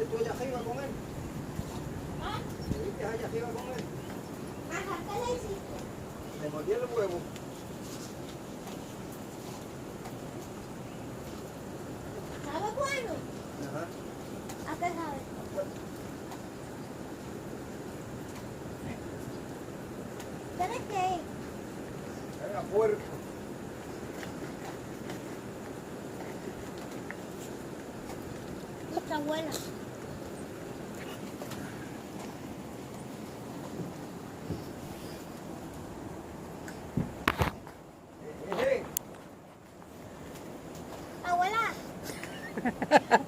viste tú allá arriba con él? ¿Ah? ¿Te viste allá arriba con él? Ajá, ¿qué le hiciste? Le mordí el huevo. ¿Sabe bueno? Ajá. ¿A qué sabe? ¿Tienes que ir? Era puerco. Nuestra abuela. Eh. Abuela.